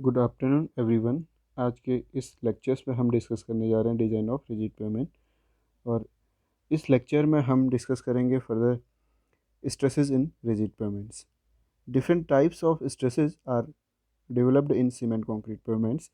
Good afternoon everyone. आज के इस लेक्चर्स में हम डिस्कस करने जा रहे हैं डिज़ाइन ऑफ रिजिड पेमेंट। और इस लेक्चर में हम डिस्कस करेंगे further stresses in rigid pavements. Different types of stresses are developed in cement concrete pavements.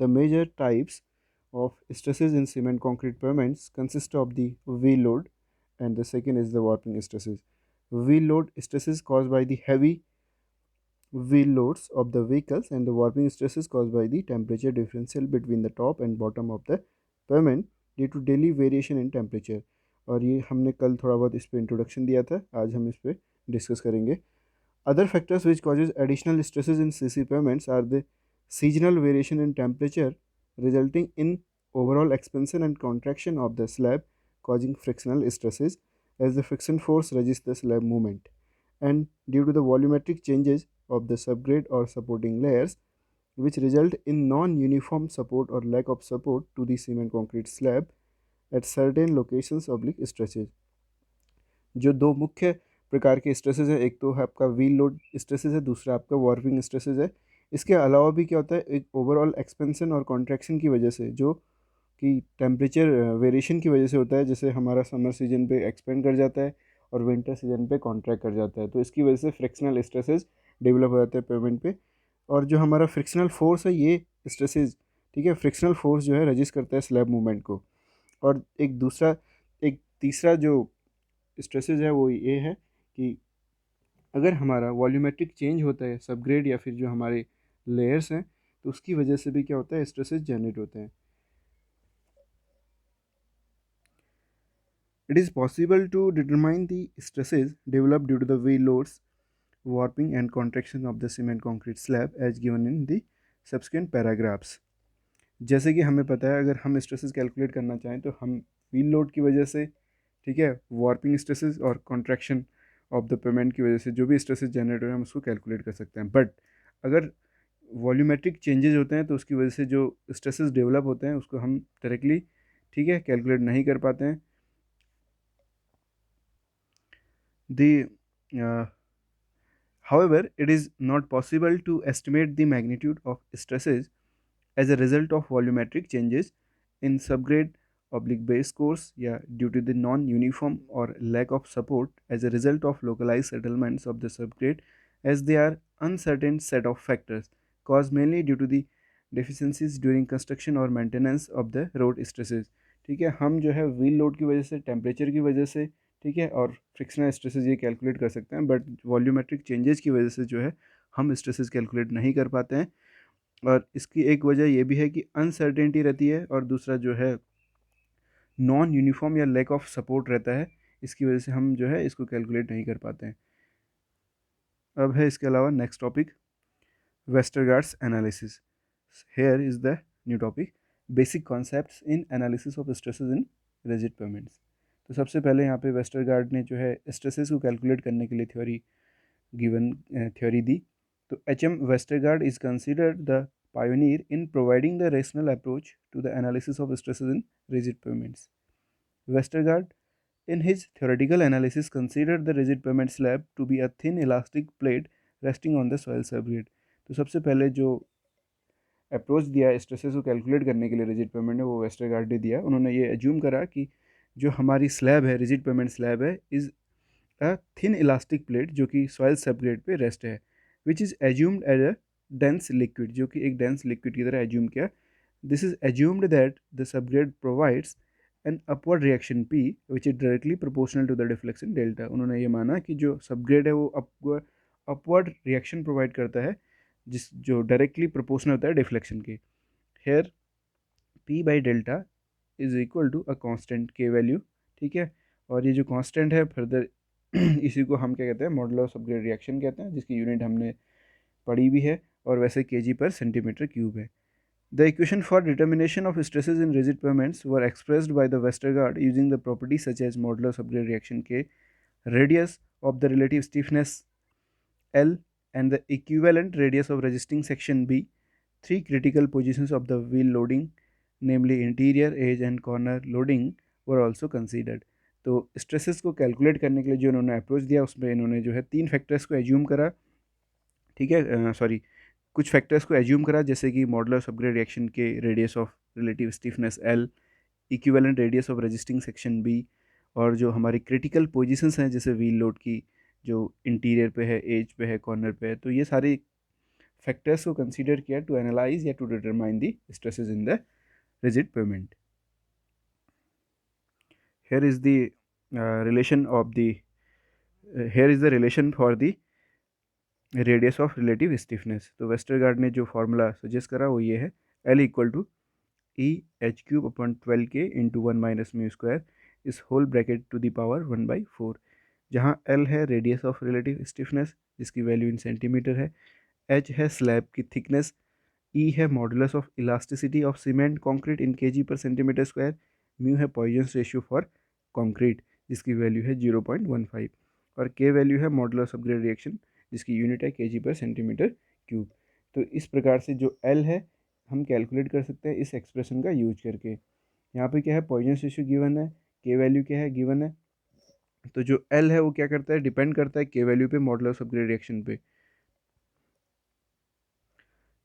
The major types of stresses in cement concrete pavements consist of the wheel load, and the second is the warping stresses. Wheel load stresses caused by the heavy wheel loads of the vehicles, and the warping stresses caused by the temperature differential between the top and bottom of the pavement due to daily variation in temperature. और ये हमने कल थोड़ा बहुत इस पर introduction दिया था, आज हम इस पर डिस्कस करेंगे. Other factors which causes additional stresses in CC pavements are the seasonal variation in temperature resulting in overall expansion and contraction of the slab, causing frictional stresses as the friction force resists the slab movement, and due to the volumetric changes of the subgrade or supporting layers which result in non-uniform support or lack of support to the cement concrete slab at certain locations oblique stresses. जो दो मुख्य प्रकार के stresses है, एक तो है आपका व्हील लोड स्ट्रेसेस है, दूसरा आपका वार्पिंग स्ट्रेसेस है. इसके अलावा भी क्या होता है, एक ओवरऑल एक्सपेंशन और कॉन्ट्रैक्शन की वजह से जो कि टेम्परेचर वेरिएशन की वजह से होता है, जैसे हमारा समर सीजन पे एक्सपेंड कर जाता है और विंटर सीजन पे कॉन्ट्रैक्ट कर जाता है, तो इसकी वजह से फ्रिक्शनल स्ट्रेसेस डेवलप हो जाते हैं पेमेंट पे. और जो हमारा फ्रिक्शनल फोर्स है, ये स्ट्रेसेस, ठीक है, फ्रिक्शनल फोर्स जो है रजिस्ट करता है स्लैब मूवमेंट को. और एक तीसरा जो स्ट्रेसेस है वो ये है कि अगर हमारा वॉल्यूमेट्रिक चेंज होता है सबग्रेड या फिर जो हमारे लेयर्स हैं, तो उसकी वजह से भी क्या होता है, स्ट्रेसेस जनरेट होते हैं. It is possible to determine the stresses developed due to the wheel loads, warping and contraction of the cement concrete slab as given in the subsequent paragraphs. जैसे कि हमें पता है, अगर हम स्ट्रेसेस कैलकुलेट करना चाहें तो हम व्हील लोड की वजह से, ठीक है, वार्पिंग स्ट्रेसेस और कॉन्ट्रैक्शन ऑफ द पेमेंट की वजह से जो भी स्ट्रेसेस जनरेट हो रहे हैं हम उसको कैलकुलेट कर सकते हैं. बट अगर वॉल्यूमेट्रिक चेंजेस होते हैं तो उसकी वजह से जो स्ट्रेसेस डेवलप होते हैं उसको हम डायरेक्टली, ठीक है, कैलकुलेट नहीं कर पाते हैं. The however, it is not possible to estimate the magnitude of stresses as a result of volumetric changes in subgrade oblique base course, yeah, due to the non-uniform or lack of support as a result of localized settlements of the subgrade, as they are uncertain set of factors caused mainly due to the deficiencies during construction or maintenance of the road stresses. ठीक है, हम जो है wheel load की वजह से, temperature की वजह से, ठीक है, और फ्रिक्शनल स्ट्रेसेस ये कैलकुलेट कर सकते हैं, बट वॉल्यूमेट्रिक चेंजेस की वजह से जो है हम स्ट्रेसेस कैलकुलेट नहीं कर पाते हैं. और इसकी एक वजह ये भी है कि अनसर्टेनिटी रहती है, और दूसरा जो है नॉन यूनिफॉर्म या लैक ऑफ सपोर्ट रहता है, इसकी वजह से हम जो है इसको कैलकुलेट नहीं कर पाते हैं. अब है इसके अलावा next topic, Westergaard's analysis. Here is the new topic, basic concepts in analysis of stresses in rigid pavements. तो सबसे पहले यहाँ पे वेस्टरगार्ड ने जो है स्ट्रेसेस को कैलकुलेट करने के लिए थ्योरी दी. तो HM. Westergaard is considered the pioneer in providing the rational approach to the analysis of stresses in rigid pavements. Westergaard, in his theoretical analysis, considered the rigid pavement slab to be a thin elastic plate resting on the soil subgrade. तो सबसे पहले जो approach दिया stresses को calculate करने के लिए rigid payment है वो वेस्टरगार्ड ने दिया. उन्होंने ये एज्यूम करा कि जो हमारी स्लैब है, रिजिड पेमेंट स्लैब है, is a thin elastic plate जो कि सॉइल सबग्रेड पे रेस्ट है, which is assumed as a dense liquid, जो कि एक डेंस लिक्विड की तरह एज्यूम किया. This is assumed that the subgrade provides an upward reaction P which is directly proportional to the deflection delta. उन्होंने ये माना कि जो सबग्रेड है वो अपवर्ड रिएक्शन प्रोवाइड करता है जो डायरेक्टली प्रोपोर्शनल होता है डिफ्लेक्शन के. Here P by delta is equal to a constant K value, ठीक है. और ये जो कांस्टेंट है फर्दर इसी को हम क्या कहते हैं, मॉडुलस ऑफ सबग्रेड रिएक्शन कहते हैं, जिसकी यूनिट हमने पढ़ी भी है, और वैसे केजी पर सेंटीमीटर क्यूब है. The equation for determination of stresses in rigid pavements were expressed by the Westergaard using the property such as modulus subgrade reaction K, radius of the relative stiffness L, and the equivalent radius of resisting section B. Three critical positions of the wheel loading, namely interior, edge and corner loading, were also considered. तो stresses को calculate करने के लिए जो इन्होंने approach दिया उसमें इन्होंने जो है तीन फैक्टर्स को एज्यूम करा, ठीक है, सॉरी, कुछ फैक्टर्स को एज्यूम करा, जैसे कि modular subgrade reaction K radius of relative stiffness L, equivalent radius of resisting section B, और जो हमारी क्रिटिकल पोजीशंस हैं जैसे व्हील लोड की, जो इंटीरियर पे है, एज पे है, कॉर्नर पे है, तो ये सारे फैक्टर्स को कंसीडर किया टू एनालाइज या to determine the stresses in the rigid pavement. Here is the relation of the here is the relation for the radius of relative stiffness. तो वेस्टरगार्ड ने जो फार्मूला सजेस्ट करा वो ये है, L equal to E H cube upon 12K into 1 minus mu square इस whole bracket to the power 1/4, जहाँ L है रेडियस ऑफ रिलेटिव स्टिफनेस जिसकी वैल्यू इन सेंटीमीटर है, H है स्लैब की थिकनेस, E है modulus of elasticity of cement concrete in KG per centimetre square, mu है poisons ratio for concrete जिसकी value है 0.15, और K वैल्यू है मॉडुलस ऑफ ग्रेड रिएक्शन जिसकी यूनिट है केजी पर सेंटीमीटर क्यूब. तो इस प्रकार से जो L है हम कैलकुलेट कर सकते हैं इस एक्सप्रेशन का यूज करके. यहाँ पे क्या है, पॉइजन्स रेशियो गिवन है, K वैल्यू क्या है गिवन है, तो जो L है वो क्या करता है, डिपेंड करता है K वैल्यू पे, मॉडुलस ऑफ ग्रेड रिएक्शन पे.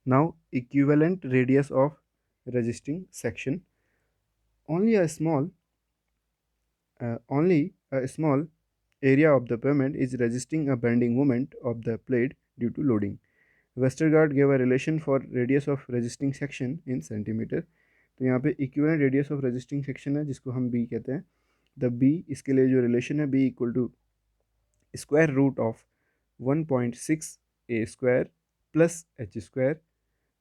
Now equivalent radius of resisting section, only a small area of the pavement is resisting a bending moment of the plate due to loading. Westergaard gave a relation for radius of resisting section in centimeter. तो यहाँ पे equivalent radius of resisting section है जिसको हम B कहते हैं. The B इसके लिए जो relation है B equal to square root of 1.6 A square plus H square.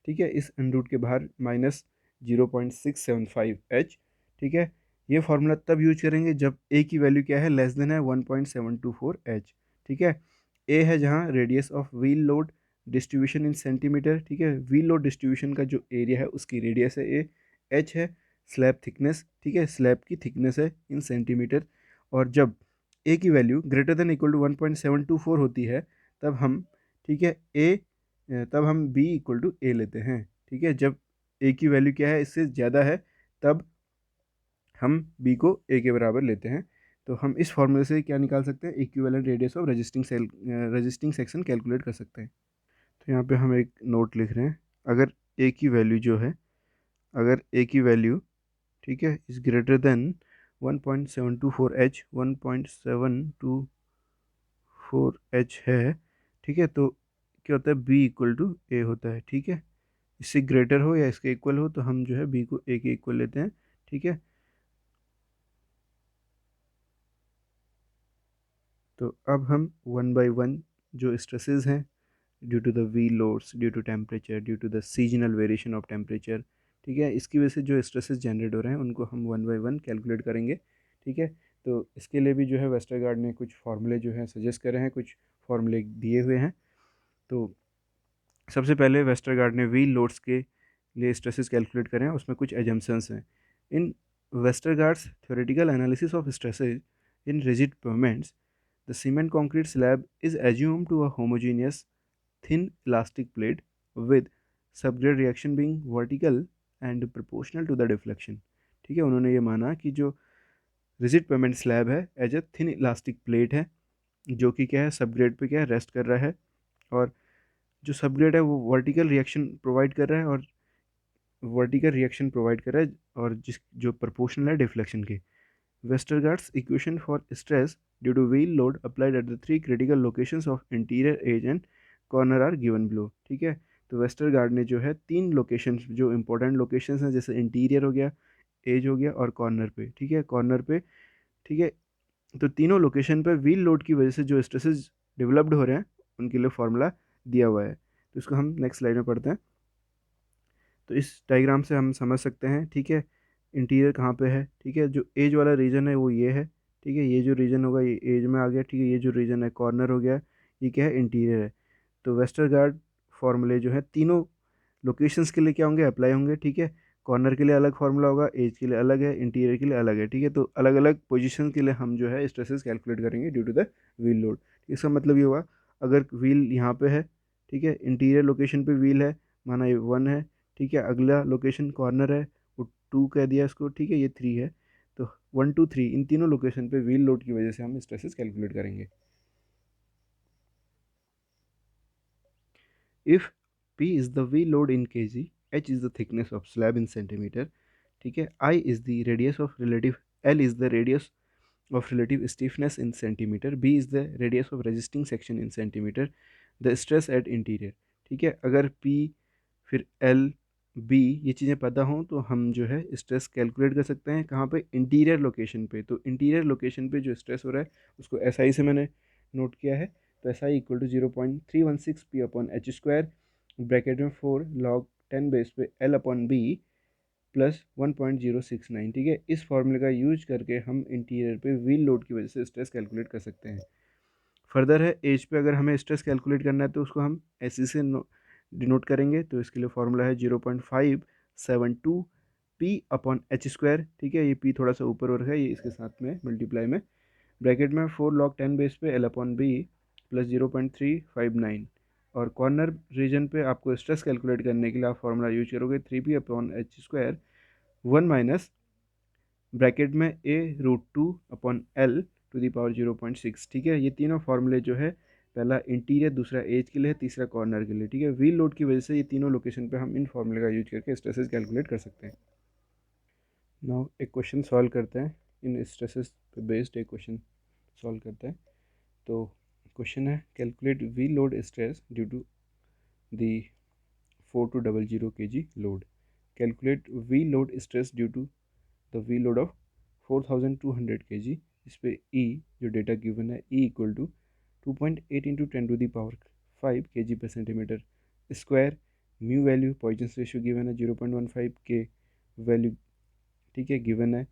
ठीक है, इस अंडरूट के बाहर माइनस 0.675 H. ठीक है, ये फार्मूला तब यूज करेंगे जब ए की वैल्यू क्या है, लेस देन है 1.724 H. ठीक है, ए है जहाँ radius of wheel load distribution in centimetre. ठीक है, व्हील लोड डिस्ट्रीब्यूशन का जो एरिया है उसकी रेडियस है ए, H है स्लैब थिकनेस. ठीक है, स्लैब की थिकनेस है इन सेंटीमीटर, और जब ए की value greater than equal to 1.724 होती है तब हम, ठीक है, तब हम b इक्वल टू ए लेते हैं. ठीक है, जब a की वैल्यू क्या है, इससे ज़्यादा है, तब हम b को a के बराबर लेते हैं. तो हम इस फॉर्मूले से क्या निकाल सकते हैं, equivalent radius of resisting section calculate कर सकते हैं. तो यहाँ पे हम एक नोट लिख रहे हैं, अगर a की वैल्यू जो है, अगर a की वैल्यू, ठीक है, is greater than 1.724 H, 1.724 H है. ठीक है, तो क्या होता है, b इक्वल टू ए होता है. ठीक है, इससे ग्रेटर हो या इसके इक्वल हो तो हम जो है b को a के इक्वल लेते हैं. ठीक है, तो अब हम 1/1 जो स्ट्रेसेस हैं due to the wheel loads, due to temperature, due to the seasonal variation of temperature, ठीक है, इसकी वजह से जो स्ट्रेसेस जनरेट हो रहे हैं उनको हम 1/1 कैलकुलेट करेंगे. ठीक है, तो इसके लिए भी जो है वेस्टरगार्ड ने कुछ फार्मूले जो है सजेस्ट करे हैं, कुछ फार्मूले दिए हुए हैं. तो सबसे पहले वेस्टरगार्ड ने व्हील लोड्स के लिए स्ट्रेसेस कैलकुलेट करें, उसमें कुछ एजम्पशंस हैं. In Westergaard's theoretical analysis of stresses in rigid pavements, the cement concrete slab is assumed to a homogeneous thin elastic plate with subgrade reaction being vertical and proportional to the deflection. ठीक है, उन्होंने ये माना कि जो rigid pavement slab है as a thin elastic plate है जो कि क्या है, सबग्रेड पे क्या है, रेस्ट कर रहा है, और जो सबग्रेड है वो वर्टिकल रिएक्शन प्रोवाइड कर रहा है, और जिस जो प्रोपोर्शनल है डिफ्लेक्शन के. Westergaard's equation for stress due to wheel load applied at the 3 critical locations of interior edge and corner are given below. ठीक है, तो वेस्टरगार्ड ने जो है 3 लोकेशंस, जो इंपॉर्टेंट लोकेशंस हैं, जैसे इंटीरियर हो गया, एज हो गया, और कॉर्नर पे. ठीक है, कॉर्नर पे. ठीक है, तो तीनों लोकेशन पे व्हील लोड की वजह से जो स्ट्रेसेस डेवलप्ड हो रहे हैं उनके लिए फार्मूला दिया हुआ है. तो इसको हम नेक्स्ट स्लाइड में पढ़ते हैं. तो इस डायग्राम से हम समझ सकते हैं, ठीक है, इंटीरियर कहाँ पे है. ठीक है, जो एज वाला रीजन है वो ये है. ठीक है, ये जो रीजन होगा ये एज में आ गया. ठीक है, ये जो रीजन है कॉर्नर हो गया, ये क्या है, इंटीरियर है. तो वेस्टरगार्ड फार्मूले जो है तीनों लोकेशंस के लिए क्या होंगे, अप्लाई होंगे. ठीक है, कॉर्नर के लिए अलग फार्मूला होगा, एज के लिए अलग है, इंटीरियर के लिए अलग है. ठीक है, तो अलग अलग पोजीशन के लिए हम जो है स्ट्रेसेस कैलकुलेट करेंगे due to the wheel load. इसका मतलब ये हुआ, अगर व्हील यहाँ पे है, ठीक है, इंटीरियर लोकेशन पे व्हील है, माना ये 1 है. ठीक है, अगला लोकेशन कॉर्नर है, वो 2 कह दिया इसको. ठीक है, ये 3 है. तो 1 2 3 इन तीनों लोकेशन पे व्हील लोड की वजह से हम स्ट्रेसेस कैलकुलेट करेंगे. If P is the V load in kg, H is the thickness of slab in centimeter, ठीक है, I is the radius of relative, L is the radius of relative stiffness in centimeter, B is the radius of resisting section in centimeter, the stress at interior, ठीक है। अगर P फिर L B ये चीज़ें पता हों तो हम जो है स्ट्रेस कैलकुलेट कर सकते हैं कहाँ पे, इंटीरियर लोकेशन पे। तो इंटीरियर लोकेशन पे जो स्ट्रेस हो रहा है उसको SI से मैंने नोट किया है, तो SI equal to 0.316 P upon H square, bracket में 4 log 10 बेस पे L अपॉन बी प्लस 1.069, ठीक है। इस फॉर्मूले का यूज करके हम इंटीरियर पे व्हील लोड की वजह से स्ट्रेस कैलकुलेट कर सकते हैं। फर्दर है एज पे अगर हमें स्ट्रेस कैलकुलेट करना है तो उसको हम ऐसे से डिनोट करेंगे, तो इसके लिए फॉर्मूला है 0.572 पी अपॉन एच स्क्वायर, ठीक है। ये पी थोड़ा सा ऊपर और है, ये इसके साथ में मल्टीप्लाई में ब्रैकेट में 4 log 10 बेस पे L अपॉन बी प्लस 0.359, और कॉर्नर रीजन पे आपको स्ट्रेस कैलकुलेट करने के लिए आप फॉर्मूला यूज करोगे 3p upon H square 1 minus bracket में a√2 upon L to the power 0.6, ठीक है। ये तीनों फार्मूले जो है, पहला इंटीरियर, दूसरा एज के लिए, तीसरा कॉर्नर के लिए, ठीक है। व्हील लोड की वजह से ये तीनों लोकेशन पे हम इन फार्मूले का यूज करके स्ट्रेसेस कैलकुलेट कर सकते हैं। नाउ एक क्वेश्चन सॉल्व करते हैं, इन स्ट्रेसेस पे बेस्ड एक क्वेश्चन सॉल्व करते हैं। तो क्वेश्चन है calculate wheel load stress due to the 4200 kg load, calculate wheel load stress due to the wheel load of 4200 kg। इस पे E जो डेटा गिवन है, E equal to 2.8 into 10 to the power 5 kg पर centimetre square, mu value Poisson's ratio given है 0.15 के value, ठीक है, given है।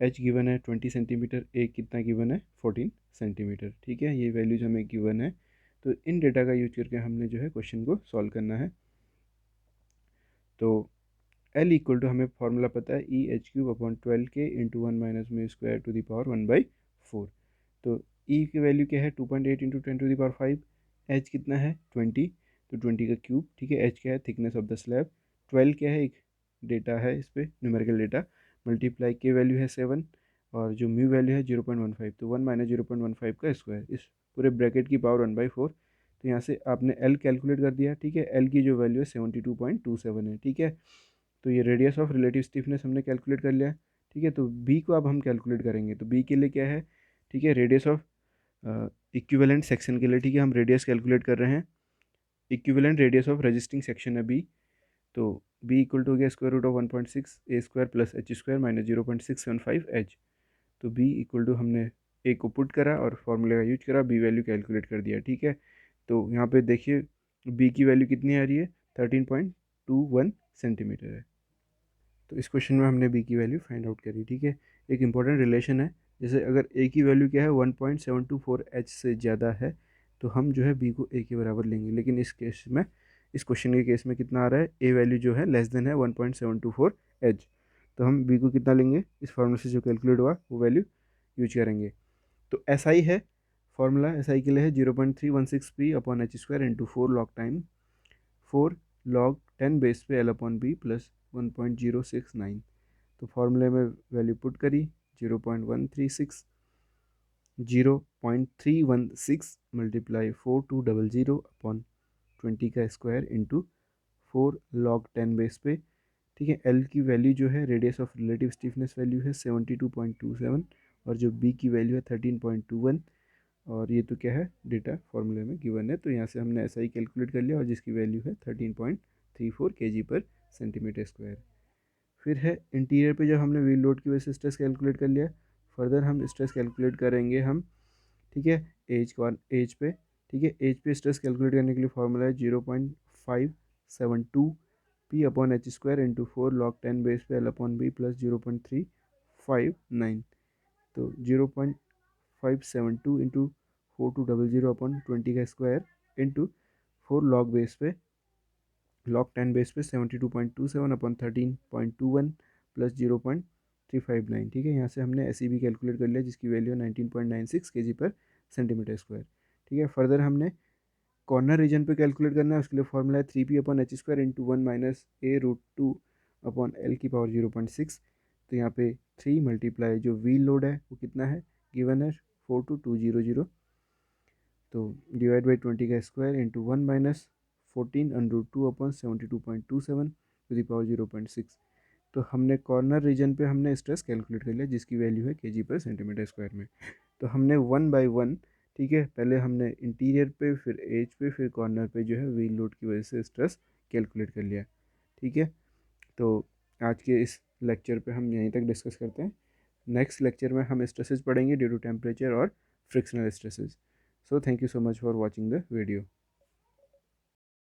H गिवन है 20 सेंटीमीटर, A कितना गिवन है 14 सेंटीमीटर, ठीक है। ये वैल्यूज हमें गिवन है, तो इन डेटा का यूज करके हमने जो है क्वेश्चन को सॉल्व करना है। तो L इक्वल टू हमें फॉर्मूला पता है EH³ upon 12K into 1 minus mu square to the power 1/4। तो E की वैल्यू क्या है 2.8 into 10 to the power 5, H कितना है 20, तो 20 का क्यूब, ठीक है। H क्या है थिकनेस ऑफ द स्लैब, 12 क्या है एक डेटा है इस पर न्यूमेरिकल डेटा, मल्टीप्लाई के वैल्यू है 7 और जो म्यू वैल्यू है 0.15, तो 1 माइनस 0.15 का स्क्वायर, इस पूरे ब्रैकेट की पावर 1/4। तो यहाँ से आपने L कैलकुलेट कर दिया, ठीक है। L की जो वैल्यू है 72.27 है, ठीक है। तो ये रेडियस ऑफ रिलेटिव स्टिफनेस हमने कैलकुलेट कर लिया, ठीक है। तो बी को अब हम कैलकुलेट करेंगे, तो बी के लिए क्या है, ठीक है, रेडियस ऑफ इक्विवेलेंट सेक्शन के लिए, ठीक है, हम रेडियस कैलकुलेट कर रहे हैं। Equivalent radius of resisting section है बी, तो बी इक्वल टू हो गया square root of 1.6 A square plus H square minus 0.675 H. तो बी इक्वल टू हमने ए को पुट करा और फॉर्मूले का यूज करा, बी वैल्यू कैलकुलेट कर दिया, ठीक है। तो यहाँ पे देखिए बी की वैल्यू कितनी आ रही है 13.21 सेंटीमीटर है। तो इस क्वेश्चन में हमने बी की वैल्यू फाइंड आउट करी, ठीक है। एक इंपॉर्टेंट रिलेशन है, जैसे अगर ए की वैल्यू क्या है 1.724 एच से ज़्यादा है तो हम जो है बी को ए के बराबर लेंगे, लेकिन इस केस में, इस क्वेश्चन के केस में कितना आ रहा है, ए वैल्यू जो है लेस देन है 1.724 एच, तो हम बी को कितना लेंगे, इस फार्मूला से जो कैलकुलेट हुआ वो वैल्यू यूज करेंगे। तो एस आई है फॉर्मूला, एस आई के लिए है 0.316 P upon H square into 4 log time 4 log 10 base पे L अपॉन बी प्लस 1.069। तो फॉर्मूले में वैल्यू पुट करी 0.316 मल्टीप्लाई 4200 अपॉन 20 का स्क्वायर इंटू 4 log 10 बेस पे, ठीक है। L की वैल्यू जो है radius of relative stiffness value है 72.27 और जो B की वैल्यू है 13.21, और ये तो क्या है डेटा फॉर्मूले में गिवन है, तो यहाँ से हमने ऐसा ही कैलकुलेट कर लिया और जिसकी वैल्यू है 13.34 kg पर सेंटीमीटर स्क्वायर। फिर है इंटीरियर पे, जब हमने व्हील लोड की वजह से स्ट्रेस कैलकुलेट कर लिया, फर्दर हम स्ट्रेस कैलकुलेट करेंगे हम, ठीक है, एज पे, ठीक है। एज पे स्ट्रेस कैलकुलेट करने के लिए फॉर्मूला है 0.572 P upon H square into 4 log 10 base पे L अपॉन बी प्लस 0.359। तो 0.572 इंटू 4200 अपॉन 20 का स्क्वायर इंटू 4 log बेस पे log 10 बेस पे 72.27 अपॉन 13.21 प्लस 0.359, ठीक है। यहाँ से हमने ऐसी भी कैलकुलेट कर लिया जिसकी वैल्यू 19.96 kg पर सेंटीमीटर स्क्वायर, ठीक है। फर्दर हमने कॉर्नर रीजन पे कैलकुलेट करना है, उसके लिए फॉर्मूला है 3p upon H square into 1 minus a√2 upon L की पावर 0.6। तो यहाँ पे 3 मल्टीप्लाई जो व्हील लोड है वो कितना है गिवन है 42200, तो डिवाइड बाई 20 का square into 1 minus 14√2/72.27 to the power 0.6। तो हमने कॉर्नर रीजन पे हमने स्ट्रेस कैलकुलेट कर लिया जिसकी वैल्यू है kg/cm² में। तो हमने वन बाय वन, ठीक है, पहले हमने इंटीरियर पे, फिर एज पे, फिर कॉर्नर पे जो है व्हील लोड की वजह से स्ट्रेस कैलकुलेट कर लिया। ठीक है, तो आज के इस लेक्चर पे हम यहीं तक डिस्कस करते हैं। नेक्स्ट लेक्चर में हम स्ट्रेसेस पढ़ेंगे ड्यू टू टेम्परेचर और frictional stresses. So thank you so much for watching the video.